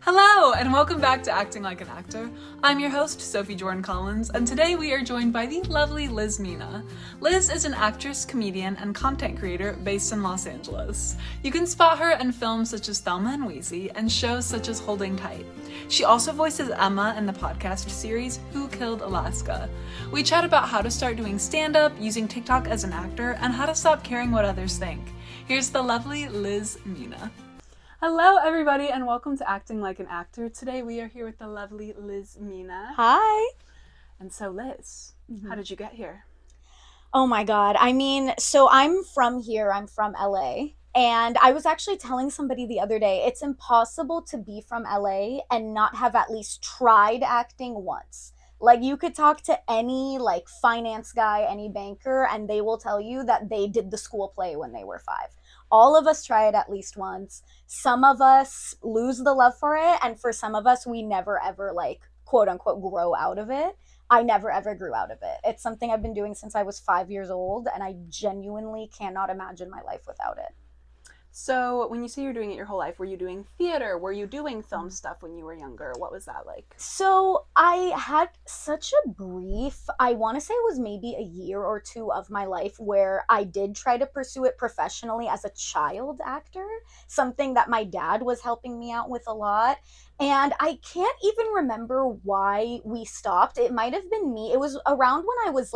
Hello, and welcome back to Acting Like an Actor. I'm your host, Sophie Jordan Collins, and today we are joined by the lovely Liz Mina. Liz is an actress, comedian, and content creator based in Los Angeles. You can spot her in films such as Thelma and Weezy and shows such as Holding Tight. She also voices Emma in the podcast series Who Killed Alaska. We chat about how to start doing stand-up, using TikTok as an actor, and how to stop caring what others think. Here's the lovely Liz Mina. Hello, everybody, and welcome to Acting Like an Actor. Today, we are here with the lovely Liz Mina. Hi. And so, Liz, how did you get here? Oh my God. So I'm from here. I'm from LA. And I was actually telling somebody the other day, it's impossible to be from LA and not have at least tried acting once. Like, you could talk to any, finance guy, any banker, and they will tell you that they did the school play when they were 5. All of us try it at least once. Some of us lose the love for it, and for some of us, we never ever, quote unquote, grow out of it. I never ever grew out of it. It's something I've been doing since I was 5 years old, and I genuinely cannot imagine my life without it. So, when you say you're doing it your whole life, were you doing theater? Were you doing film stuff when you were younger? What was that like? So I had such a brief, I want to say it was maybe a year or two of my life where I did try to pursue it professionally as a child actor, something that my dad was helping me out with a lot. And I can't even remember why we stopped. It might have been me. It was around when I was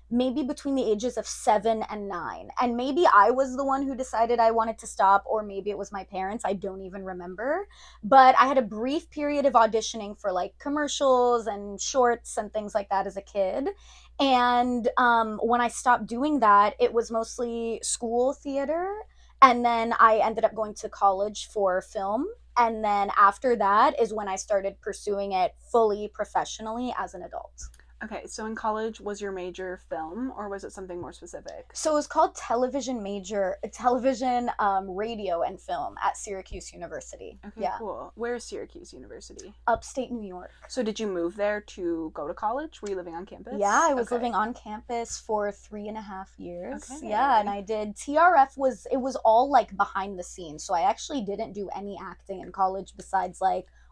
maybe between the ages of 7 and 9. And maybe I was the one who decided I wanted to stop, or maybe it was my parents. I don't even remember. But I had a brief period of auditioning for commercials and shorts and things like that as a kid. And when I stopped doing that, it was mostly school theater. And then I ended up going to college for film. And then after that is when I started pursuing it fully professionally as an adult. Okay, so in college, was your major film, or was it something more specific? So it was called television, radio, and film at Syracuse University. Okay, yeah. Cool. Where's Syracuse University? Upstate New York. So did you move there to go to college? Were you living on campus? Yeah, I was living on campus for 3.5 years. Okay. Yeah, and I did TRF it was all behind the scenes. So I actually didn't do any acting in college besides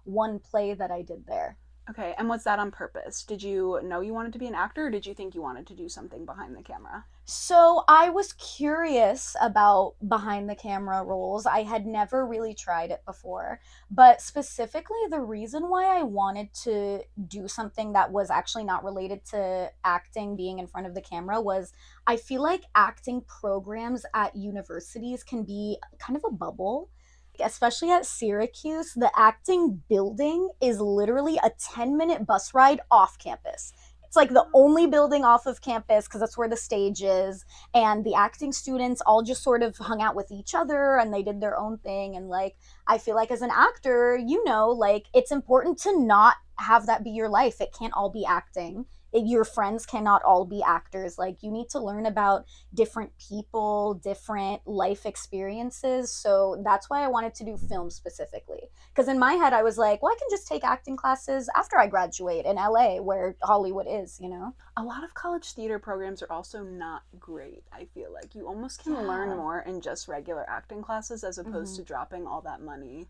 one play that I did there. Okay, and was that on purpose? Did you know you wanted to be an actor, or did you think you wanted to do something behind the camera? So I was curious about behind the camera roles. I had never really tried it before, but specifically the reason why I wanted to do something that was actually not related to acting, being in front of the camera, was I feel like acting programs at universities can be kind of a bubble. Especially at Syracuse, the acting building is literally a 10-minute bus ride off campus. It's the only building off of campus because that's where the stage is. And the acting students all just sort of hung out with each other and they did their own thing. And I feel like as an actor, it's important to not have that be your life. It can't all be acting. Your friends cannot all be actors. You need to learn about different people, different life experiences. So that's why I wanted to do film specifically. Because in my head, I was like, well, I can just take acting classes after I graduate in LA, where Hollywood is, A lot of college theater programs are also not great, I feel like. You almost can learn more in just regular acting classes as opposed to dropping all that money.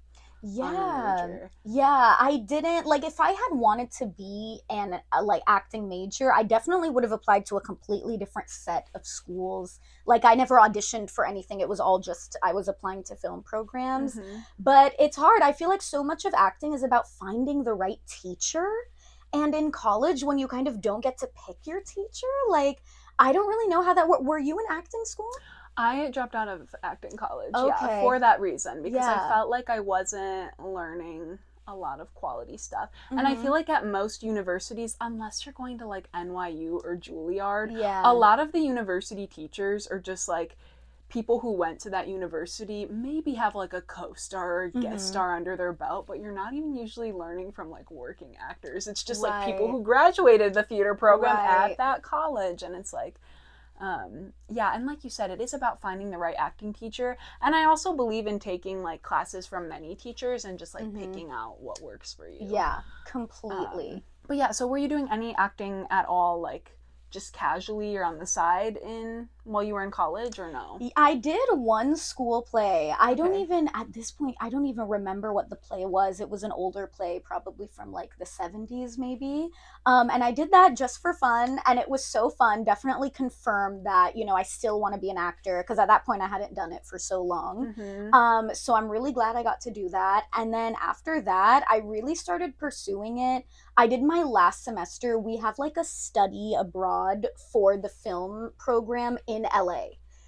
Yeah, I didn't if I had wanted to be an acting major, I definitely would have applied to a completely different set of schools. I never auditioned for anything. It was all just I was applying to film programs. But it's hard. I feel like so much of acting is about finding the right teacher. And in college, when you kind of don't get to pick your teacher, I don't really know how that works. Were you in acting school? I dropped out of acting college, Okay. for that reason, because Yeah. I felt like I wasn't learning a lot of quality stuff. And I feel like at most universities, unless you're going to NYU or Juilliard, a lot of the university teachers are just people who went to that university maybe have a co-star or guest star under their belt, but you're not even usually learning from working actors. It's just people who graduated the theater program at that college, and it's and like you said, it is about finding the right acting teacher. And I also believe in taking classes from many teachers and just picking out what works for you. Yeah, completely. But yeah, so were you doing any acting at all, just casually or on the side in while you were in college, or no? I did one school play. I don't Okay. even, at this point, I don't even remember what the play was. It was an older play, probably from like the 70s, maybe. And I did that just for fun, and it was so fun. Definitely confirmed that, I still want to be an actor, because at that point I hadn't done it for so long. Mm-hmm. So I'm really glad I got to do that. And then after that, I really started pursuing it. I did my last semester. We have like a study abroad for the film program in LA.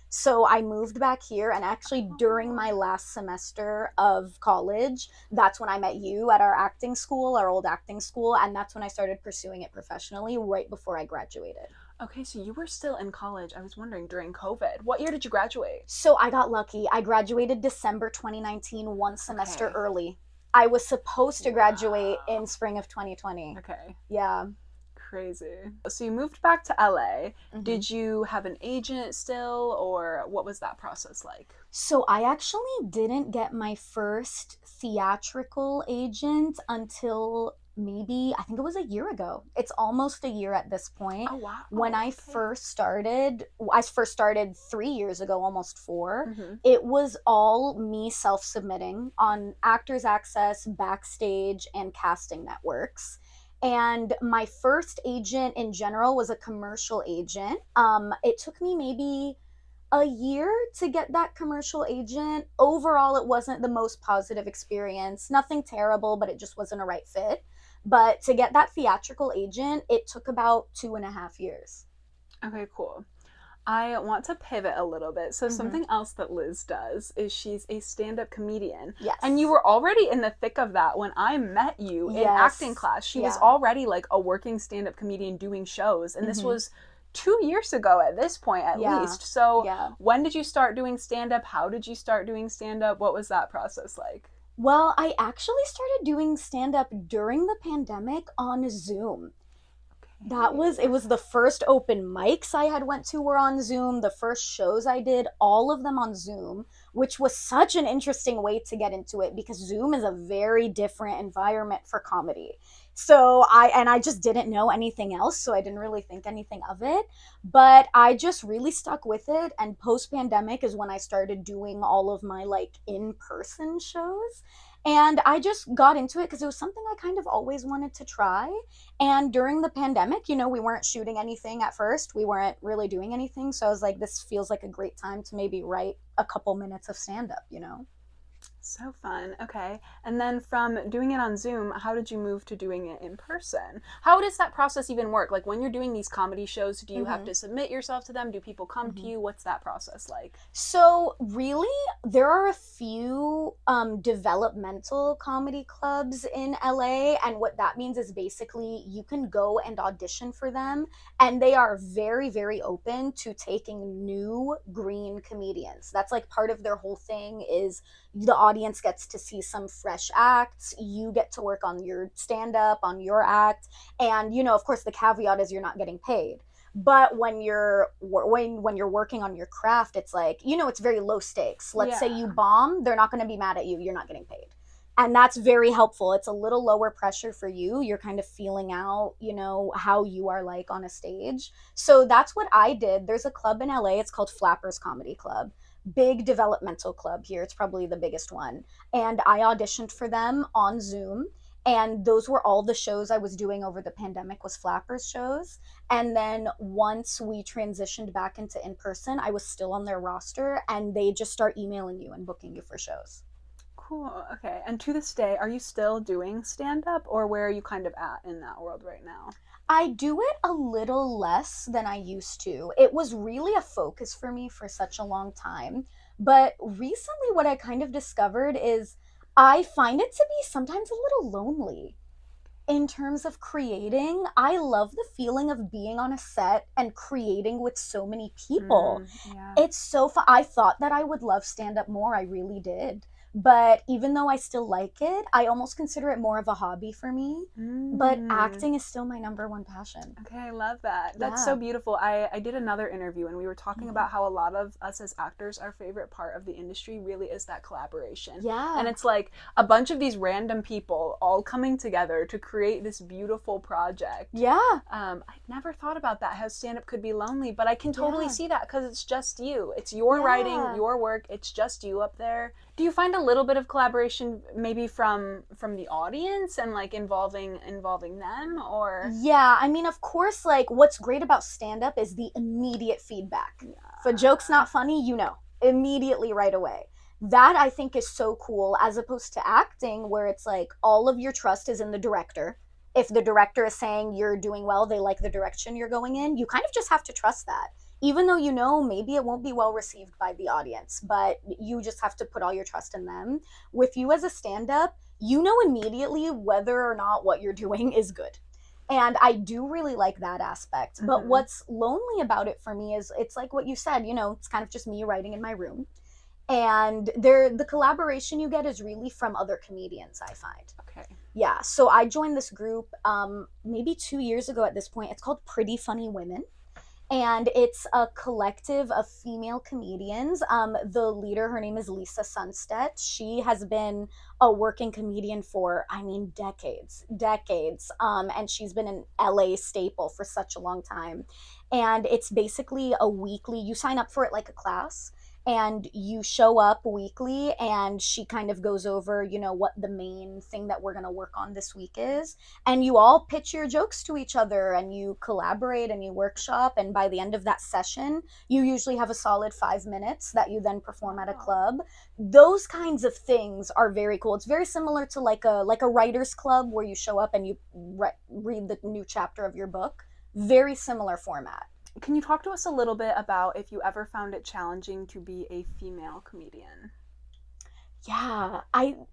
So I moved back here, and actually during my last semester of college, that's when I met you at our acting school, our old acting school, and that's when I started pursuing it professionally right before I graduated. Okay, so you were still in college. I was wondering, during COVID. What year did you graduate? So I got lucky. I graduated December 2019, one semester Okay. early. I was supposed to graduate Wow. in spring of 2020. Okay. Yeah. Crazy. So you moved back to LA. hmm Did you have an agent still, or what was that process like? So I actually didn't get my first theatrical agent until maybe, I think it was a year ago. It's almost a year at this point. Oh, wow. When Okay. I first started 3 years ago, almost four. Mm-hmm. It was all me self submitting on Actors Access, Backstage, and casting networks. And my first agent in general was a commercial agent. It took me maybe a year to get that commercial agent. Overall, it wasn't the most positive experience. Nothing terrible, but it just wasn't a right fit. But to get that theatrical agent, it took about 2.5 years. Okay, cool. I want to pivot a little bit. So, hmm something else that Liz does is she's a stand up comedian. And you Yes. were already in the thick of that when I met you in acting Yes. class. She was Yeah. already like a working stand up comedian doing shows. And this hmm was 2 years ago at this point, at Yeah. least. So, Yeah. when did you start doing stand up? How did you start doing stand up? What was that process like? Well, I actually started doing stand up during the pandemic on Zoom. It Okay. was the first open mics I had went to were on Zoom, the first shows I did, all of them on Zoom, which was such an interesting way to get into it because Zoom is a very different environment for comedy. I just didn't know anything else, so I didn't really think anything of it, but I just really stuck with it, and post pandemic is when I started doing all of my like in-person shows. And I just got into it because it was something I kind of always wanted to try. And during the pandemic, we weren't shooting anything at first. We weren't really doing anything. So I was like, this feels like a great time to maybe write a couple minutes of stand up. So fun. Okay. And then from doing it on Zoom, how did you move to doing it in person? How does that process even work? Like when you're doing these comedy shows, do you have hmm to submit yourself to them? Do people come to hmm you? What's that process like? So, really, there are a few developmental comedy clubs in LA. And what that means is basically you can go and audition for them. And they are very, very open to taking new green comedians. That's like part of their whole thing is the audience gets to see some fresh acts. You get to work on your stand up, on your act. And, of course, the caveat is you're not getting paid. But when you're working on your craft, it's like, it's very low stakes. Let's say you Yeah. bomb, they're not going to be mad at you, you're not getting paid. And that's very helpful. It's a little lower pressure for you. You're kind of feeling out, how you are like on a stage. So that's what I did. There's a club in LA, it's called Flappers Comedy Club. Big developmental club here. It's probably the biggest one. And I auditioned for them on Zoom, and those were all the shows I was doing over the pandemic, was Flappers shows. And then once we transitioned back into in person, I was still on their roster, and they just start emailing you and booking you for shows. Cool. Okay. And to this day, are you still doing stand up, or where are you kind of at in that world right now? I do it a little less than I used to. It was really a focus for me for such a long time. But recently, what I kind of discovered is I find it to be sometimes a little lonely in terms of creating. I love the feeling of being on a set and creating with so many people. Yeah. It's so fun. I thought that I would love stand up more. I really did. But even though I still like it, I almost consider it more of a hobby for me. But acting is still my number one passion. Okay, I love that. Yeah. That's so beautiful. I did another interview and we were talking about how a lot of us as actors, our favorite part of the industry really is that collaboration. Yeah. And it's like a bunch of these random people all coming together to create this beautiful project. Yeah. I'd never thought about that, how stand-up could be lonely, but I can totally see that because it's just you. It's your writing, your work, it's just you up there. Do you find a little bit of collaboration maybe from the audience and like involving them, or? Yeah, I mean, of course, like what's great about stand up is the immediate feedback. If a joke's not funny, immediately right away. That I think is so cool as opposed to acting where it's like all of your trust is in the director. If the director is saying you're doing well, they like the direction you're going in, you kind of just have to trust that. Even though maybe it won't be well received by the audience, but you just have to put all your trust in them. With you as a stand up, you know immediately whether or not what you're doing is good. And I do really like that aspect. But what's lonely about it for me is it's like what you said, it's kind of just me writing in my room. And the collaboration you get is really from other comedians, I find. Okay. Yeah. So I joined this group maybe 2 years ago at this point. It's called Pretty Funny Women. And it's a collective of female comedians. The leader, her name is Lisa Sunstead. She has been a working comedian for, decades. And she's been an LA staple for such a long time. And it's basically you sign up for it like a class. And you show up weekly and she kind of goes over, what the main thing that we're going to work on this week is. And you all pitch your jokes to each other and you collaborate and you workshop. And by the end of that session, you usually have a solid 5 minutes that you then perform at a club. Those kinds of things are very cool. It's very similar to like a writer's club where you show up and you read the new chapter of your book. Very similar format. Can you talk to us a little bit about if you ever found it challenging to be a female comedian? Yeah,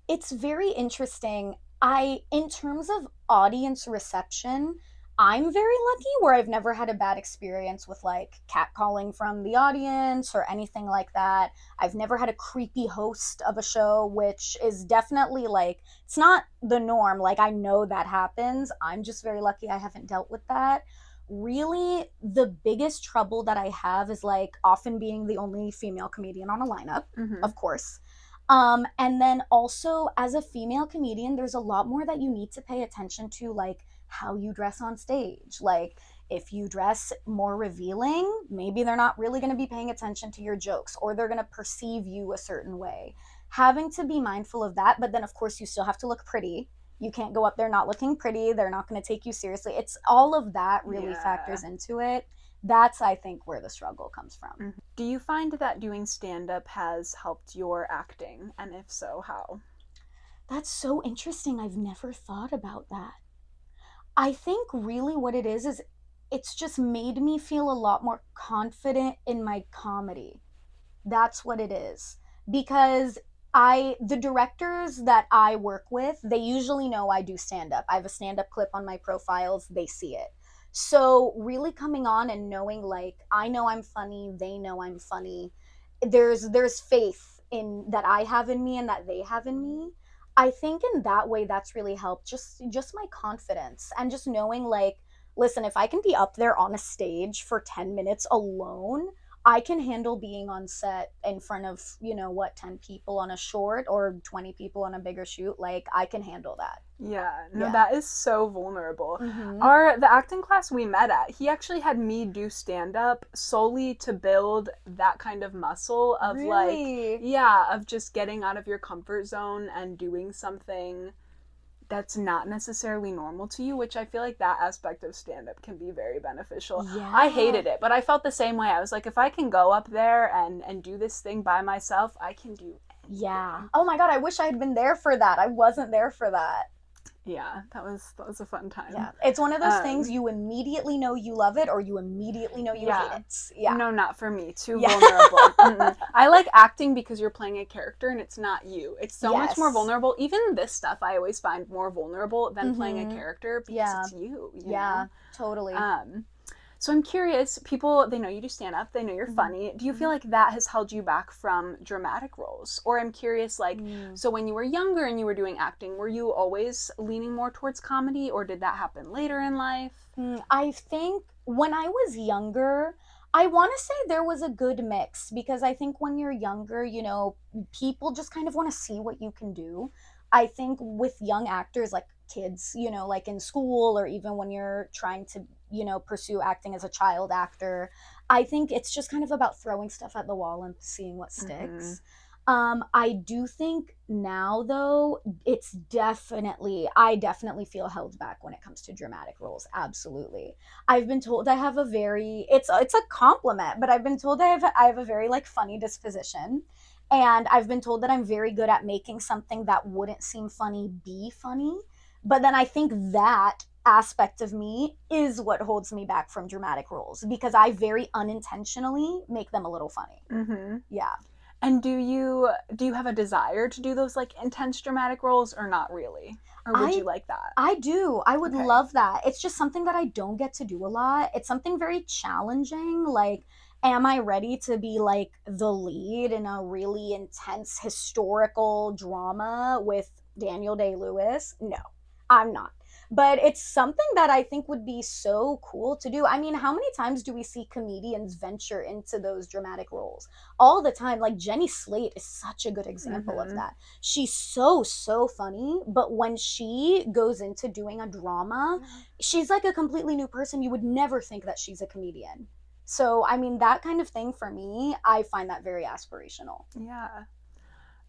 it's very interesting. In terms of audience reception, I'm very lucky where I've never had a bad experience with like catcalling from the audience or anything like that. I've never had a creepy host of a show, which is definitely like, it's not the norm. Like I know that happens. I'm just very lucky I haven't dealt with that. Really, the biggest trouble that I have is like often being the only female comedian on a lineup, of course. And then also as a female comedian, there's a lot more that you need to pay attention to, like how you dress on stage. Like if you dress more revealing, maybe they're not really going to be paying attention to your jokes or they're going to perceive you a certain way. Having to be mindful of that, but then of course you still have to look pretty. You can't go up there not looking pretty. They're not going to take you seriously. It's all of that really factors into it. That's, I think, where the struggle comes from. Do you find that doing stand-up has helped your acting? And if so, how? That's so interesting. I've never thought about that. I think really what it is it's just made me feel a lot more confident in my comedy. That's what it is. Because the directors that I work with, they usually know I do stand-up. I have a stand-up clip on my profiles. They see it. So really coming on and knowing like, I know I'm funny, they know I'm funny. There's faith in that I have in me and that they have in me. I think in that way, that's really helped. Just my confidence and just knowing like, listen, if I can be up there on a stage for 10 minutes alone, I can handle being on set in front of, 10 people on a short or 20 people on a bigger shoot. Like, I can handle that. Yeah, that is so vulnerable. The acting class we met at, he actually had me do stand-up solely to build that kind of muscle of of just getting out of your comfort zone and doing something that's not necessarily normal to you, which I feel like that aspect of stand-up can be very beneficial. Yeah. I hated it, but I felt the same way. I was like, if I can go up there and do this thing by myself, I can do anything. Yeah. Oh my God, I wish I had been there for that. I wasn't there for that. Yeah, that was a fun time. Yeah, it's one of those things you immediately know you love it or you immediately know you hate it. Yeah. No, not for me. Too vulnerable. I like acting because you're playing a character and it's not you. It's so much more vulnerable. Even this stuff I always find more vulnerable than playing a character because it's you. Yeah, totally. So I'm curious, people, they know you do stand up, they know you're funny. Do you feel like that has held you back from dramatic roles? Or I'm curious, like, so when you were younger and you were doing acting, were you always leaning more towards comedy, or did that happen later in life? I think when I was younger, I want to say there was a good mix because I think when you're younger, you know, people just kind of want to see what you can do. I think with young actors, like kids, you know, like in school or even when you're trying to, you know, pursue acting as a child actor, I think it's just kind of about throwing stuff at the wall and seeing what sticks. I do think now though, I definitely feel held back when it comes to dramatic roles. Absolutely. I've been told I have a very, it's a compliment, but I've been told I have a very like funny disposition. And I've been told that I'm very good at making something that wouldn't seem funny be funny. But then I think that aspect of me is what holds me back from dramatic roles because I very unintentionally make them a little funny. Yeah. And do you have a desire to do those like intense dramatic roles or not really? Or would you like that? I do. I would Okay. love that. It's just something that I don't get to do a lot. It's something very challenging. Like, am I ready to be like the lead in a really intense historical drama with Daniel Day-Lewis? No, I'm not. But it's something that I think would be so cool to do. I mean, how many times do we see comedians venture into those dramatic roles? All the time. Like Jenny Slate is such a good example of that. She's so funny, but when she goes into doing a drama, she's like a completely new person. You would never think that she's a comedian. So I mean, that kind of thing for me, I find that very aspirational. Yeah.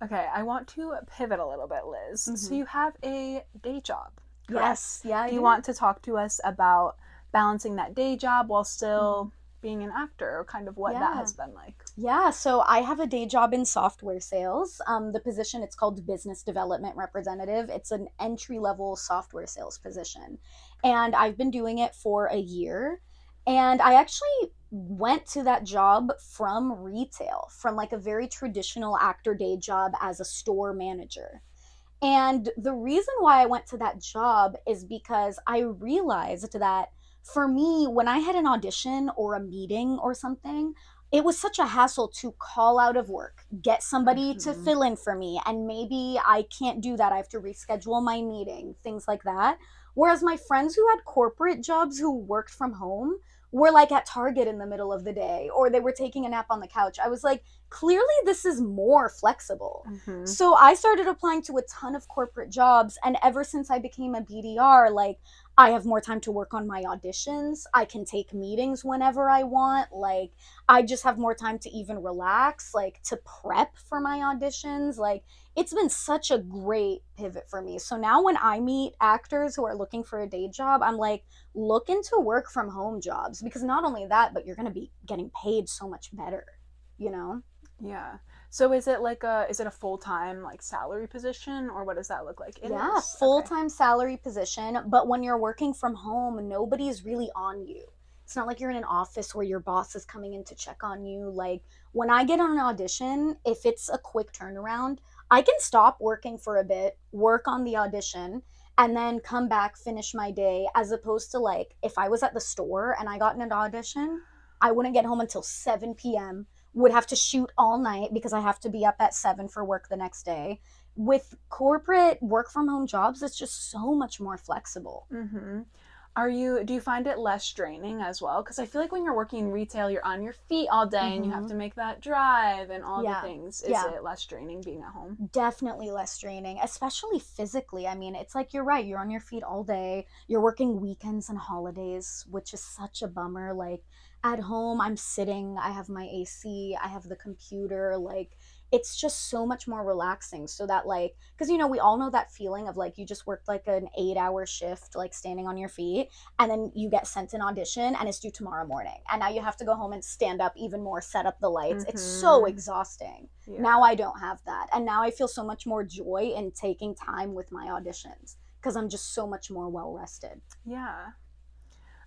Okay, I want to pivot a little bit, Liz. So you have a day job, correct? Yes, yeah, I Do you do. want to talk to us about balancing that day job while still being an actor, or kind of what that has been like? Yeah, so I have a day job in software sales. The position, it's called business development representative. It's an entry level software sales position. And I've been doing it for a year. And I actually went to that job from retail, from like a very traditional actor day job as a store manager. And the reason why I went to that job is because I realized that for me, when I had an audition or a meeting or something, it was such a hassle to call out of work, get somebody to fill in for me, and maybe I can't do that. I have to reschedule my meeting, things like that. Whereas my friends who had corporate jobs who worked from home were like at Target in the middle of the day or they were taking a nap on the couch. I was like, clearly this is more flexible. So I started applying to a ton of corporate jobs. And ever since I became a BDR, like I have more time to work on my auditions. I can take meetings whenever I want. Like I just have more time to even relax, like to prep for my auditions. Like it's been such a great pivot for me. So now when I meet actors who are looking for a day job, I'm like, look into work from home jobs because not only that, but you're going to be getting paid so much better, you know? Yeah. So is it a full-time like salary position, or what does that look like? It Yeah, is. full Okay. time salary position. But when you're working from home, nobody's really on you. It's not like you're in an office where your boss is coming in to check on you. Like when I get on an audition, if it's a quick turnaround, I can stop working for a bit, work on the audition, and then come back, finish my day, as opposed to like if I was at the store and I got in an audition, I wouldn't get home until 7 p.m., would have to shoot all night because I have to be up at 7 for work the next day. With corporate work from home jobs, it's just so much more flexible. Do you find it less draining as well? Because I feel like when you're working in retail, you're on your feet all day and you have to make that drive and all the Yeah. things. Is Yeah. it less draining being at home? Definitely less draining, especially physically. I mean, it's like you're right, you're on your feet all day. You're working weekends and holidays, which is such a bummer. Like at home, I'm sitting, I have my AC, I have the computer, like it's just so much more relaxing. So that like because you know, we all know that feeling of like you just worked like an 8 hour shift, like standing on your feet, and then you get sent an audition and it's due tomorrow morning. And now you have to go home and stand up even more, set up the lights. It's so exhausting. Yeah. Now I don't have that. And now I feel so much more joy in taking time with my auditions because I'm just so much more well rested. Yeah.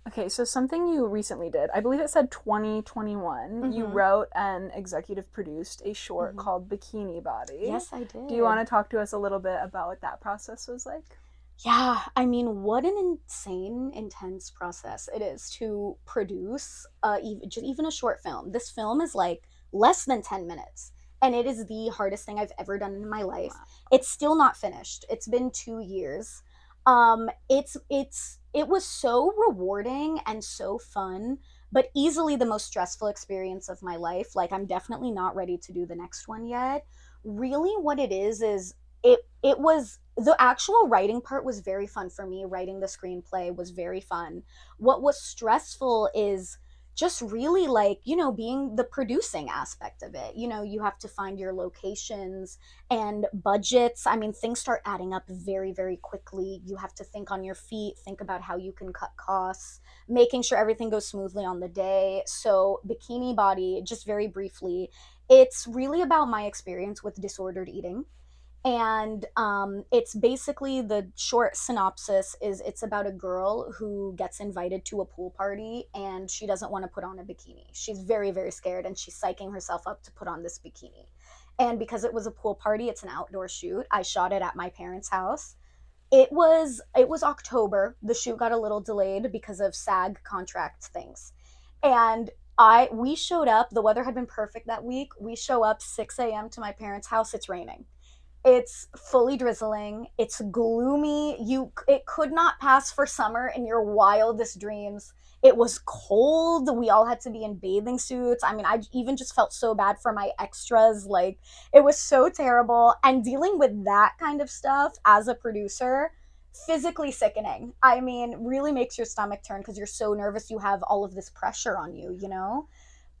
Okay, so something you recently did, I believe it said 2021, you wrote and executive produced a short called Bikini Body. Yes, I did. Do you want to talk to us a little bit about what that process was like? Yeah, I mean, what an insane, intense process it is to produce even a short film. This film is like less than 10 minutes, and it is the hardest thing I've ever done in my life. Wow. It's still not finished. It's been 2 years. It was so rewarding and so fun, but easily the most stressful experience of my life. Like, I'm definitely not ready to do the next one yet. Really, what it is it was the actual writing part was very fun for me. Writing the screenplay was very fun. What was stressful is just really like, being the producing aspect of it. You have to find your locations and budgets. I mean, things start adding up very, very quickly. You have to think on your feet, think about how you can cut costs, making sure everything goes smoothly on the day. So, Bikini Body, just very briefly, it's really about my experience with disordered eating. And it's basically, the short synopsis is, it's about a girl who gets invited to a pool party and she doesn't want to put on a bikini. She's very, very scared, and she's psyching herself up to put on this bikini. And because it was a pool party, it's an outdoor shoot. I shot it at my parents' house. It was October. The shoot got a little delayed because of SAG contract things. And I we showed up. The weather had been perfect that week. We show up 6 a.m. to my parents' house. It's raining. It's fully drizzling. It's gloomy. It could not pass for summer in your wildest dreams. It was cold. We all had to be in bathing suits. I mean, I even just felt so bad for my extras. Like, it was so terrible. And dealing with that kind of stuff as a producer, physically sickening. I mean, really makes your stomach turn because you're so nervous. You have all of this pressure on you.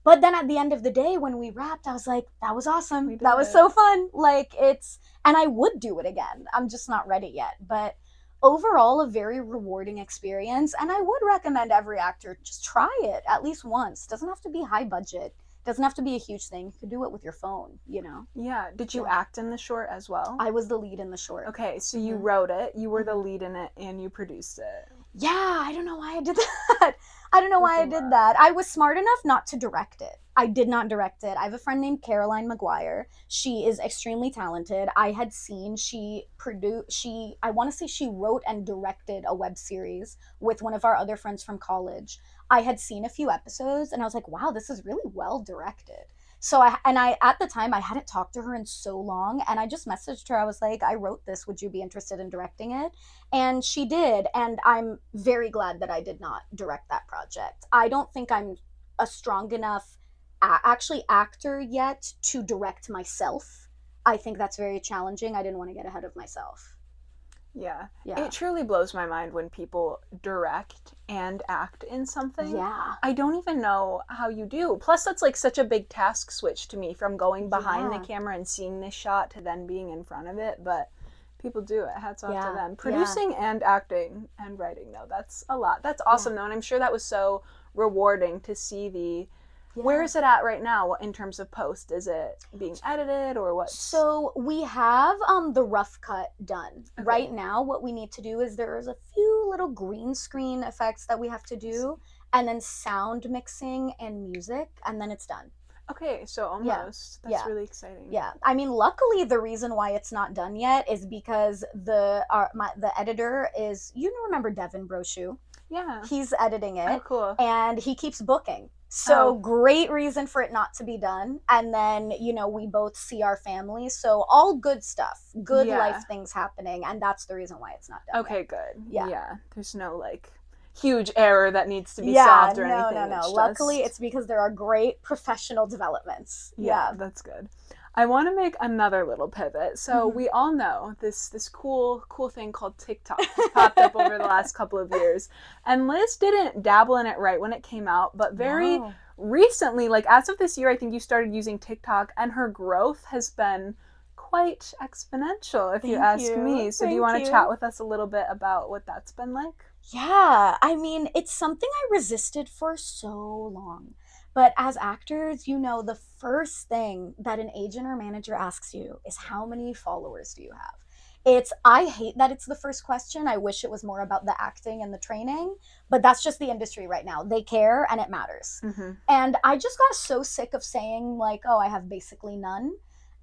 But then at the end of the day, when we wrapped, I was like, that was awesome. That was so fun. Like, and I would do it again. I'm just not ready yet. But overall, a very rewarding experience. And I would recommend every actor just try it at least once. Doesn't have to be high budget, doesn't have to be a huge thing. You could do it with your phone. Yeah. Did you act in the short as well? I was the lead in the short. Okay, so you wrote it, you were the lead in it, and you produced it. Yeah, I don't know why I did that. I don't know why I did that. I was smart enough not to direct it. I did not direct it. I have a friend named Caroline McGuire. She is extremely talented. I had seen I want to say she wrote and directed a web series with one of our other friends from college. I had seen a few episodes and I was like, wow, this is really well directed. So I at the time I hadn't talked to her in so long, and I just messaged her. I was like, I wrote this. Would you be interested in directing it? And she did, and I'm very glad that I did not direct that project. I don't think I'm a strong enough actually actor yet to direct myself. I think that's very challenging. I didn't want to get ahead of myself. Yeah. Yeah. It truly blows my mind when people direct and act in something. Yeah. I don't even know how you do. Plus, that's like such a big task switch to me, from going behind the camera and seeing this shot to then being in front of it. But people do it. Hats off to them. Producing and acting and writing, though, that's a lot. That's awesome, though. And I'm sure that was so rewarding to see the. Where is it at right now in terms of post? Is it being edited or what? So we have the rough cut done. Okay. Right now, what we need to do is there's a few little green screen effects that we have to do, and then sound mixing and music, and then it's done. Okay, so almost. That's really exciting. Yeah, I mean, luckily, the reason why it's not done yet is because the editor is, remember Devin Brochu? Yeah. He's editing it. Oh, cool. And he keeps booking. So great reason for it not to be done. And then, we both see our families. So all good stuff, good life things happening. And that's the reason why it's not done. Okay, yet. Good. Yeah. There's no huge error that needs to be solved or anything. No. Luckily, it's because there are great professional developments. Yeah, that's good. I want to make another little pivot. So we all know this cool thing called TikTok has popped up over the last couple of years. And Liz didn't dabble in it right when it came out, but very recently, as of this year, I think you started using TikTok, and her growth has been quite exponential, if you ask me. So do you want to chat with us a little bit about what that's been like? Yeah, I mean, it's something I resisted for so long. But as actors, the first thing that an agent or manager asks you is, how many followers do you have? I hate that it's the first question. I wish it was more about the acting and the training, but that's just the industry right now. They care and it matters. And I just got so sick of saying I have basically none.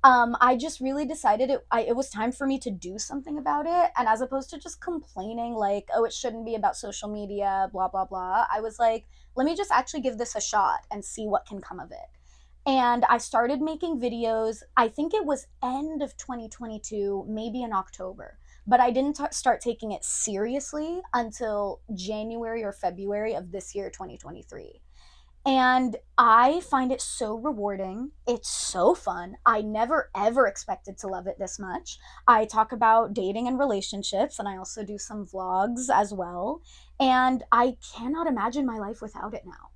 I just really decided it was time for me to do something about it. And as opposed to just complaining like, oh, it shouldn't be about social media, blah, blah, blah, I was like, let me just actually give this a shot and see what can come of it. And I started making videos. I think it was end of 2022, maybe in October. But I didn't start taking it seriously until January or February of this year, 2023. And I find it so rewarding. It's so fun. I never ever expected to love it this much. I talk about dating and relationships, and I also do some vlogs as well. And I cannot imagine my life without it now.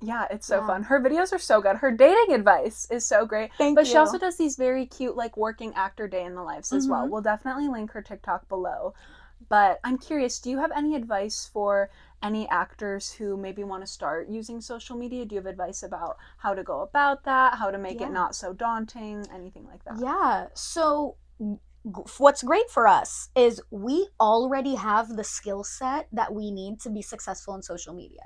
Yeah, it's so fun. Her videos are so good. Her dating advice is so great. Thank but you. She also does these very cute, like, working actor day in the lives as well. We'll definitely link her TikTok below. But I'm curious, do you have any advice for any actors who maybe want to start using social media? Do you have advice about how to go about that, how to make it not so daunting, anything like that? Yeah. So what's great for us is we already have the skill set that we need to be successful in social media.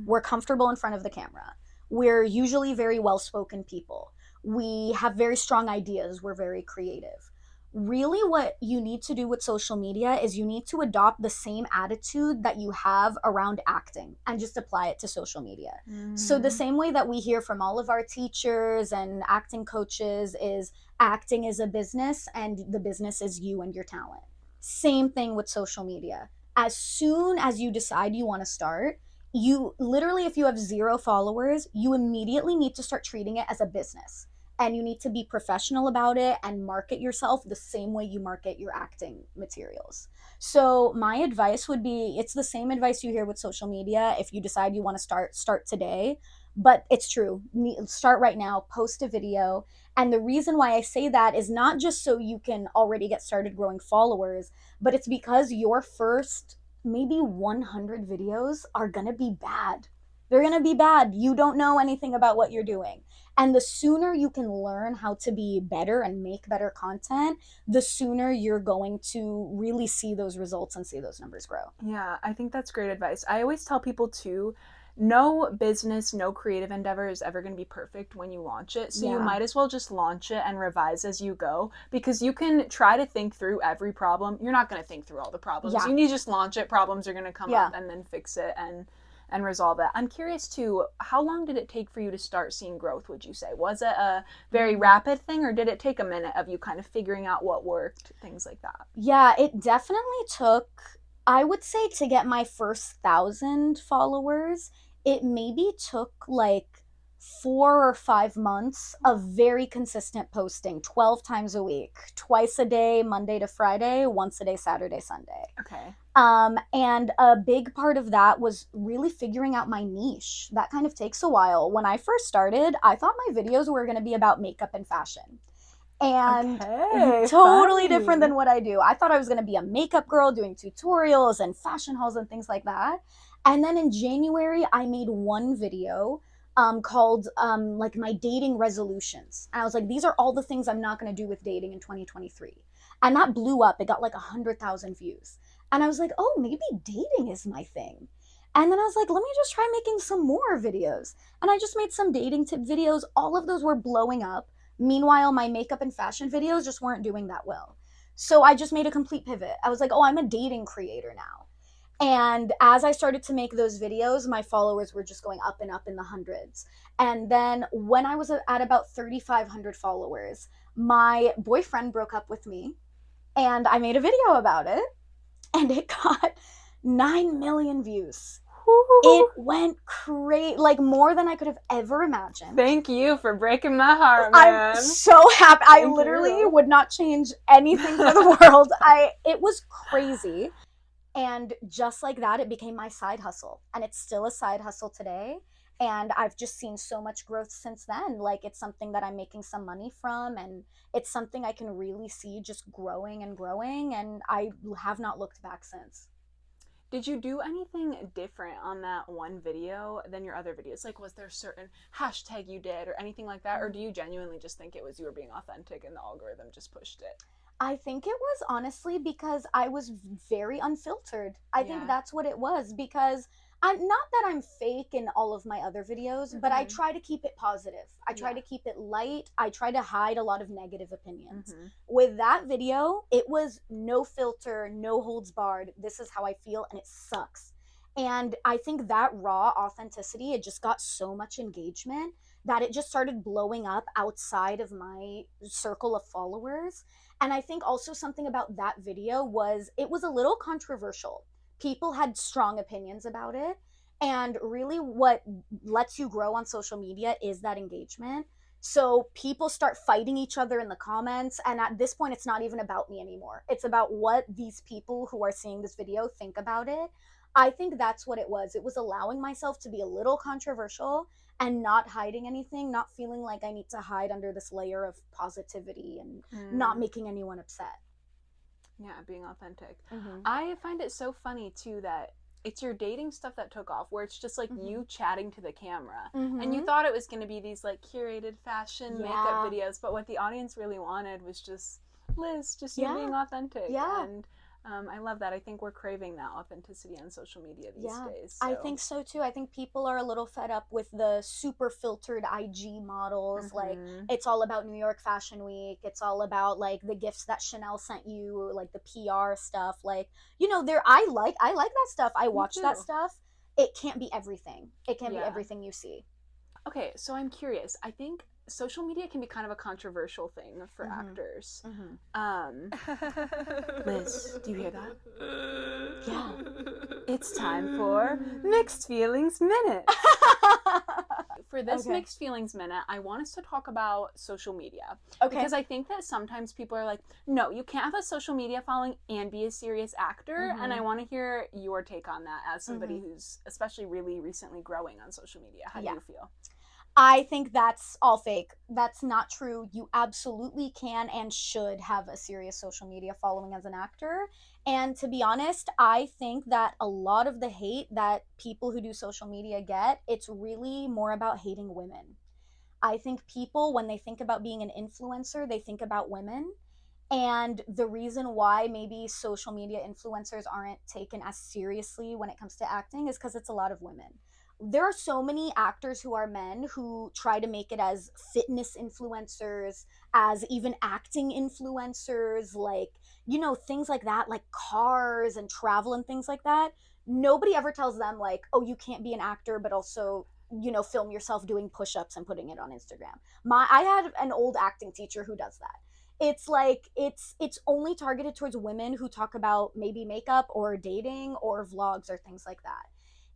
We're comfortable in front of the camera. We're usually very well-spoken people. We have very strong ideas. We're very creative. Really, what you need to do with social media is you need to adopt the same attitude that you have around acting and just apply it to social media. So the same way that we hear from all of our teachers and acting coaches is acting is a business and the business is you and your talent. Same thing with social media. As soon as you decide you want to start, you literally, if you have 0 followers, you immediately need to start treating it as a business. And you need to be professional about it and market yourself the same way you market your acting materials. So my advice would be, it's the same advice you hear with social media. If you decide you want to start today. But it's true. Start right now, post a video. And the reason why I say that is not just so you can already get started growing followers, but it's because your first maybe 100 videos are going to be bad. They're going to be bad. You don't know anything about what you're doing. And the sooner you can learn how to be better and make better content, the sooner you're going to really see those results and see those numbers grow. Yeah, I think that's great advice. I always tell people too, no business, no creative endeavor is ever going to be perfect when you launch it. So you might as well just launch it and revise as you go, because you can try to think through every problem. You're not going to think through all the problems. You need to just launch it. Problems are going to come up and then fix it and resolve it. I'm curious too, how long did it take for you to start seeing growth, would you say? Was it a very rapid thing, or did it take a minute of you kind of figuring out what worked, things like that? Yeah, it definitely took, I would say, to get my first 1,000 followers, it maybe took like 4 or 5 months of very consistent posting, 12 times a week, twice a day, Monday to Friday, once a day, Saturday, Sunday. Okay. And a big part of that was really figuring out my niche. That kind of takes a while. When I first started, I thought my videos were going to be about makeup and fashion. And totally different than what I do. I thought I was going to be a makeup girl doing tutorials and fashion hauls and things like that. And then in January, I made one video called like my dating resolutions. And I was like, these are all the things I'm not going to do with dating in 2023. And that blew up. It got like 100,000 views. And I was like, oh, maybe dating is my thing. And then I was like, let me just try making some more videos. And I just made some dating tip videos. All of those were blowing up. Meanwhile, my makeup and fashion videos just weren't doing that well. So I just made a complete pivot. I was like, oh, I'm a dating creator now. And as I started to make those videos, my followers were just going up and up in the hundreds. And then when I was at about 3,500 followers, my boyfriend broke up with me and I made a video about it and it got 9 million views. It went crazy, like more than I could have ever imagined. Thank you for breaking my heart, man. I'm so happy. I literally would not change anything for the world. It was crazy. And just like that, it became my side hustle. And it's still a side hustle today. And I've just seen so much growth since then. Like, it's something that I'm making some money from, and it's something I can really see just growing and growing. And I have not looked back since. Did you do anything different on that one video than your other videos? Like, was there a certain hashtag you did or anything like that? Or do you genuinely just think it was you were being authentic and the algorithm just pushed it? I think it was honestly because I was very unfiltered. I think that's what it was, because Not that I'm fake in all of my other videos, but I try to keep it positive. I try to keep it light. I try to hide a lot of negative opinions. With that video, it was no filter, no holds barred. This is how I feel, and it sucks. And I think that raw authenticity, it just got so much engagement that it just started blowing up outside of my circle of followers. And I think also something about that video was it was a little controversial. People had strong opinions about it. And really, what lets you grow on social media is that engagement. So people start fighting each other in the comments. And at this point, it's not even about me anymore. It's about what these people who are seeing this video think about it. I think that's what it was. It was allowing myself to be a little controversial and not hiding anything, not feeling like I need to hide under this layer of positivity and not making anyone upset. Yeah, being authentic. I find it so funny too that it's your dating stuff that took off, where it's just like you chatting to the camera. And you thought it was going to be these like curated fashion makeup videos, but what the audience really wanted was just Liz, just you being authentic. And I love that. I think we're craving that authenticity on social media these days. So. I think so too. I think people are a little fed up with the super filtered IG models. Like, it's all about New York Fashion Week. It's all about like the gifts that Chanel sent you, or like the PR stuff. Like, you know, I like that stuff. I watch that stuff. It can't be everything. It can't be everything you see. Okay, so I'm curious. I think social media can be kind of a controversial thing for actors. Liz, do you hear that? Yeah. It's time for Mixed Feelings Minute. For this Mixed Feelings Minute, I want us to talk about social media. Because I think that sometimes people are like, no, you can't have a social media following and be a serious actor. And I want to hear your take on that as somebody who's especially really recently growing on social media. How do you feel? I think that's all fake. That's not true. You absolutely can and should have a serious social media following as an actor. And to be honest, I think that a lot of the hate that people who do social media get, it's really more about hating women. I think people, when they think about being an influencer, they think about women. And the reason why maybe social media influencers aren't taken as seriously when it comes to acting is because it's a lot of women. There are so many actors who are men who try to make it as fitness influencers, as even acting influencers, like, you know, things like that, like cars and travel and things like that. Nobody ever tells them, like, oh, you can't be an actor, but also, you know, film yourself doing push-ups and putting it on Instagram. I had an old acting teacher who does that. It's like it's only targeted towards women who talk about maybe makeup or dating or vlogs or things like that.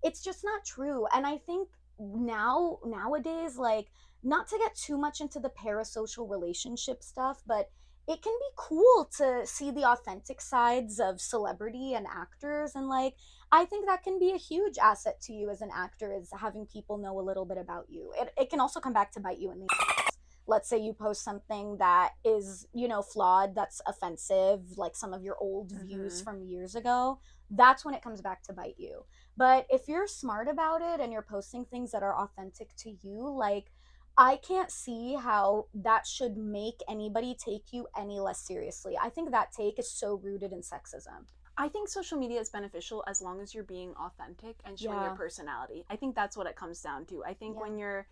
It's just not true. And I think nowadays, like, not to get too much into the parasocial relationship stuff, but it can be cool to see the authentic sides of celebrity and actors. And like, I think that can be a huge asset to you as an actor, is having people know a little bit about you. It can also come back to bite you in the ass. Let's say you post something that is, you know, flawed, that's offensive, like some of your old views from years ago. That's when it comes back to bite you. But if you're smart about it and you're posting things that are authentic to you, like, I can't see how that should make anybody take you any less seriously. I think that take is so rooted in sexism. I think social media is beneficial as long as you're being authentic and showing your personality. I think that's what it comes down to. I think when you're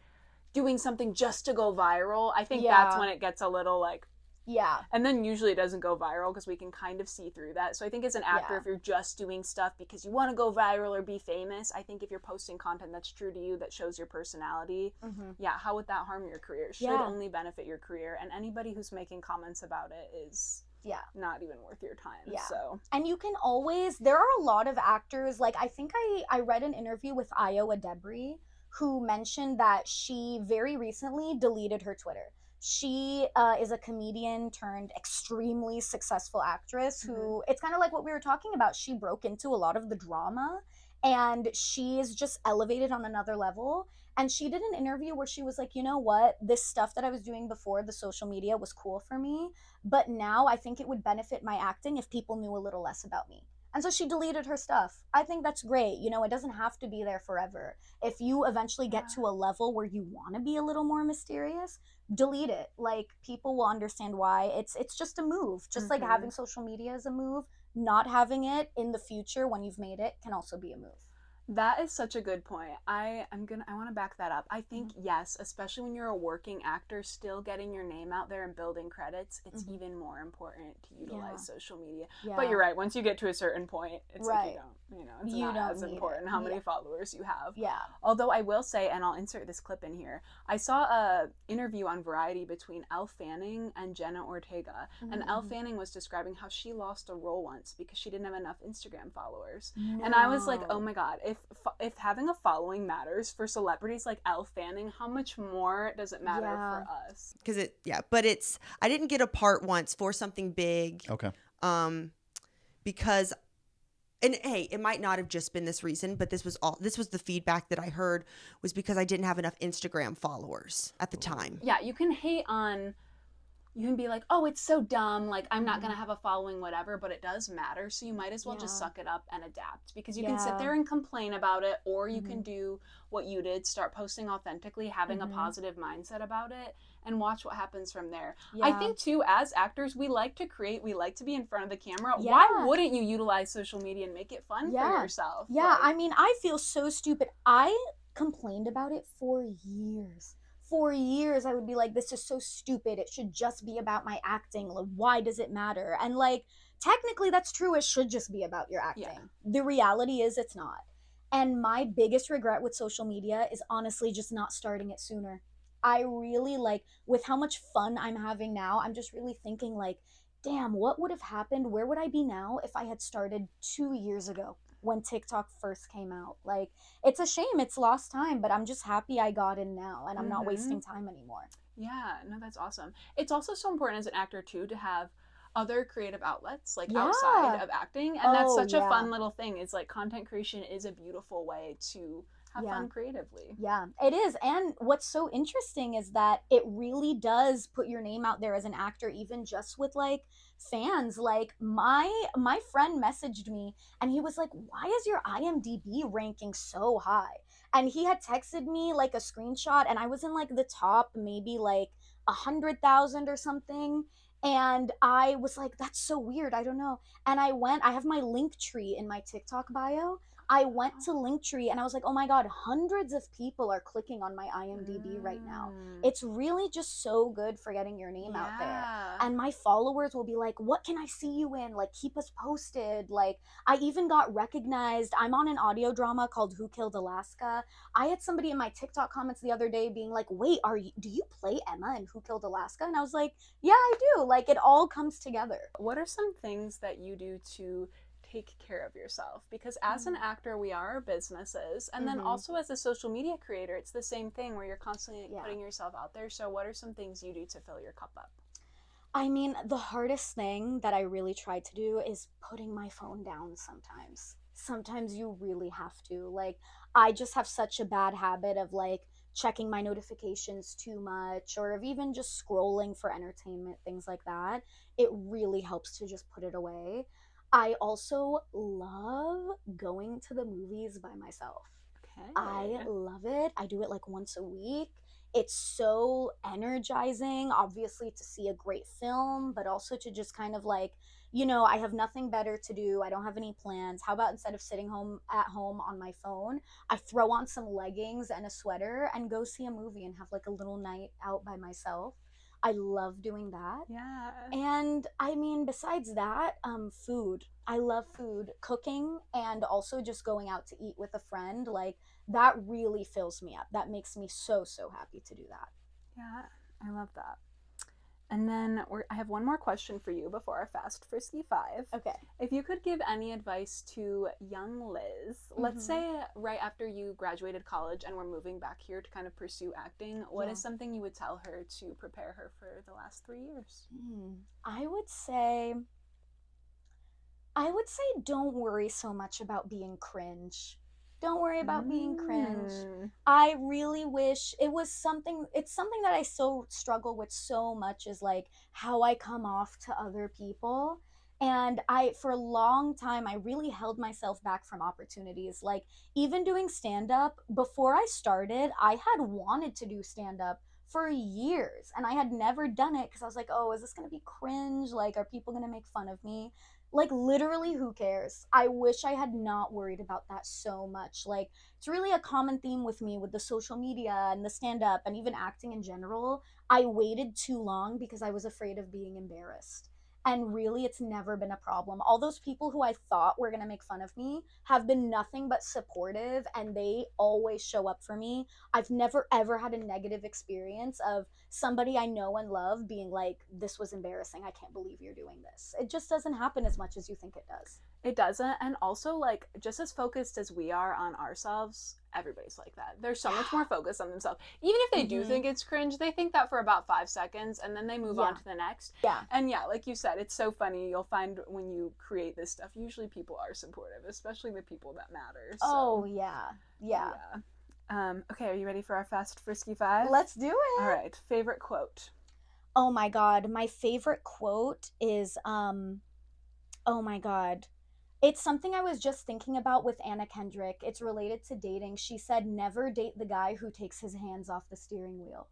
doing something just to go viral, I think that's when it gets a little like, and then usually it doesn't go viral because we can kind of see through that. So I think as an actor, if you're just doing stuff because you want to go viral or be famous, I think if you're posting content that's true to you, that shows your personality, how would that harm your career? It should only benefit your career. And anybody who's making comments about it is not even worth your time. So, and you can always, there are a lot of actors, like I think I read an interview with Io Adebri, who mentioned that she very recently deleted her Twitter. She is a comedian turned extremely successful actress who, it's kind of like what we were talking about. She broke into a lot of the drama and she is just elevated on another level. And she did an interview where she was like, you know what, this stuff that I was doing before the social media was cool for me, but now I think it would benefit my acting if people knew a little less about me. And so she deleted her stuff. I think that's great. You know, it doesn't have to be there forever. If you eventually get to a level where you want to be a little more mysterious, delete it. Like, people will understand why. It's just a move. Just like having social media is a move, not having it in the future when you've made it can also be a move. That is such a good point. I want to back that up. I think yes, especially when you're a working actor, still getting your name out there and building credits, it's even more important to utilize social media. But you're right, once you get to a certain point, it's like it's not as important how many followers you have. Yeah. Although I will say, and I'll insert this clip in here, I saw a interview on Variety between Elle Fanning and Jenna Ortega, and Elle Fanning was describing how she lost a role once because she didn't have enough Instagram followers. And I was like, oh my god, if having a following matters for celebrities like Elle Fanning, how much more does it matter for us? Because but I didn't get a part once for something big. Okay. Because, and hey, it might not have just been this reason, but this was the feedback that I heard, was because I didn't have enough Instagram followers at the time. Yeah, you can hate on. You can be like, oh, it's so dumb, like, I'm not going to have a following, whatever, but it does matter, so you might as well just suck it up and adapt, because you can sit there and complain about it, or you can do what you did, start posting authentically, having a positive mindset about it, and watch what happens from there. I think, too, as actors, we like to create, we like to be in front of the camera. Why wouldn't you utilize social media and make it fun for yourself? Yeah, like, I mean, I feel so stupid. I complained about it for years. For years, I would be like, this is so stupid. It should just be about my acting. Like, why does it matter? And like, technically that's true. It should just be about your acting. Yeah. The reality is it's not. And my biggest regret with social media is honestly just not starting it sooner. I really like, with how much fun I'm having now, I'm just really thinking like, damn, what would have happened? Where would I be now if I had started 2 years ago? When TikTok first came out. Like, it's a shame, it's lost time, but I'm just happy I got in now and I'm not wasting time anymore. Yeah, no, that's awesome. It's also so important as an actor too to have other creative outlets like outside of acting, and that's such a fun little thing. It's like content creation is a beautiful way to have fun creatively. Yeah, it is. And what's so interesting is that it really does put your name out there as an actor, even just with like fans. Like my friend messaged me and he was like, why is your IMDb ranking so high? And he had texted me like a screenshot and I was in like the top maybe like 100,000 or something. And I was like, that's so weird. I don't know. And I have my link tree in my TikTok bio. I went to Linktree and I was like, oh my God, hundreds of people are clicking on my IMDb right now. It's really just so good for getting your name out there. And my followers will be like, what can I see you in? Like, keep us posted. Like, I even got recognized. I'm on an audio drama called Who Killed Alaska. I had somebody in my TikTok comments the other day being like, wait, do you play Emma in Who Killed Alaska? And I was like, yeah, I do. Like, it all comes together. What are some things that you do to take care of yourself? Because as an actor, we are businesses, and then also as a social media creator, it's the same thing where you're constantly putting yourself out there. So what are some things you do to fill your cup up? I mean, the hardest thing that I really try to do is putting my phone down sometimes. Sometimes you really have to. Like, I just have such a bad habit of like checking my notifications too much, or of even just scrolling for entertainment, things like that. It really helps to just put it away. I also love going to the movies by myself. Okay. I love it. I do it like once a week. It's so energizing, obviously, to see a great film, but also to just kind of like, you know, I have nothing better to do. I don't have any plans. How about instead of sitting at home on my phone, I throw on some leggings and a sweater and go see a movie and have like a little night out by myself. I love doing that. Yeah. And I mean, besides that, food. I love food, cooking, and also just going out to eat with a friend. Like, that really fills me up. That makes me so, so happy to do that. Yeah, I love that. And then I have one more question for you before our Fast Frisky 5. Okay. If you could give any advice to young Liz, let's say right after you graduated college and we're moving back here to kind of pursue acting, what is something you would tell her to prepare her for the last 3 years? I would say don't worry so much about being cringe. Don't worry about being cringe. I really wish it's something that I so struggle with so much, is like how I come off to other people. And for a long time, I really held myself back from opportunities. Like, even doing stand-up, before I started, I had wanted to do stand-up for years, and I had never done it because I was like, oh, is this going to be cringe? Like, are people going to make fun of me? Like, literally, who cares? I wish I had not worried about that so much. Like, it's really a common theme with me with the social media and the stand-up and even acting in general. I waited too long because I was afraid of being embarrassed. And really, it's never been a problem. All those people who I thought were going to make fun of me have been nothing but supportive, and they always show up for me. I've never, ever had a negative experience of somebody I know and love being like, this was embarrassing. I can't believe you're doing this. It just doesn't happen as much as you think it does. It doesn't. And also, like, just as focused as we are on ourselves, everybody's like that. They're so much more focused on themselves. Even if they do think it's cringe, they think that for about 5 seconds and then they move on to the next. Yeah. And yeah, like you said, it's so funny. You'll find when you create this stuff, usually people are supportive, especially the people that matter. So, Oh, yeah. Yeah. Okay, are you ready for our Fast Frisky 5? Let's do it. All right. Favorite quote? Oh my God. My favorite quote is, oh my God. It's something I was just thinking about with Anna Kendrick. It's related to dating. She said, never date the guy who takes his hands off the steering wheel.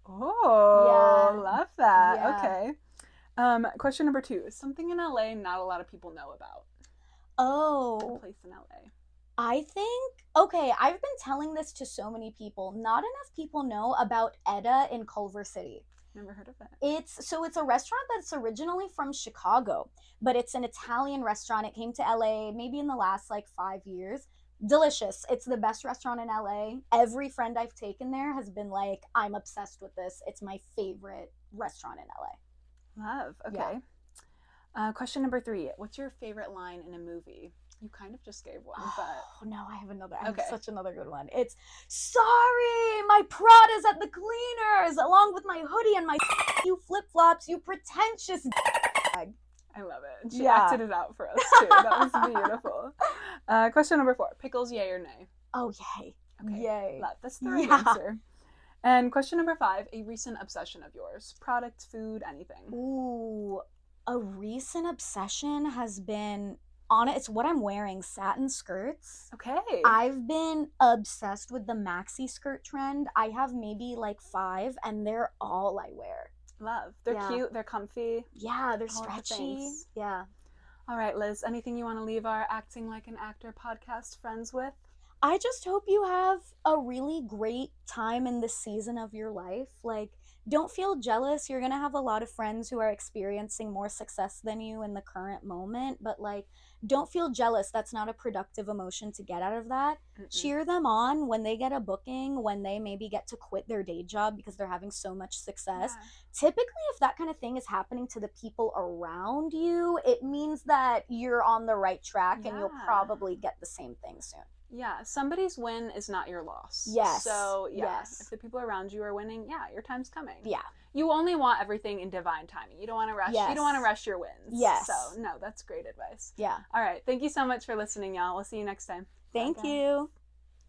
Oh, love that. Yeah. Okay. Question number 2. Something in LA not a lot of people know about. Oh. A place in LA. I think, okay, I've been telling this to so many people. Not enough people know about Edda in Culver City. Never heard of it. It's a restaurant that's originally from Chicago, but it's an Italian restaurant. It came to LA maybe in the last like 5 years. Delicious. It's the best restaurant in LA. Every friend I've taken there has been like, I'm obsessed with this. It's my favorite restaurant in LA. Love. Okay. Yeah. Question number 3. What's your favorite line in a movie? You kind of just gave one, but... Oh, no, I have another. I have such another good one. It's, sorry, my Prada's at the cleaners, along with my hoodie and my you flip-flops, you pretentious bag. I love it. She acted it out for us, too. That was beautiful. Question number 4. Pickles, yay or nay? Oh, yay. Okay. Yay. Love. That's the right answer. And question number 5. A recent obsession of yours. Product, food, anything. Ooh, a recent obsession has been... it's what I'm wearing, satin skirts. Okay. I've been obsessed with the maxi skirt trend. I have maybe like 5, and they're all I wear. Love. They're cute. They're comfy. Yeah, they're stretchy. Yeah. All right, Liz, anything you want to leave our Acting Like an Actor podcast friends with? I just hope you have a really great time in this season of your life. Like, don't feel jealous. You're going to have a lot of friends who are experiencing more success than you in the current moment, but like, don't feel jealous. That's not a productive emotion to get out of that. Cheer them on when they get a booking, when they maybe get to quit their day job because they're having so much success. Typically, if that kind of thing is happening to the people around you, it means that you're on the right track and you'll probably get the same thing soon. Yeah, somebody's win is not your loss. Yes. So, if the people around you are winning, your time's coming. Yeah. You only want everything in divine timing. You don't want to rush. You don't want to rush your wins. Yes. So, no, that's great advice. Yeah. All right. Thank you so much for listening, y'all. We'll see you next time. Thank you.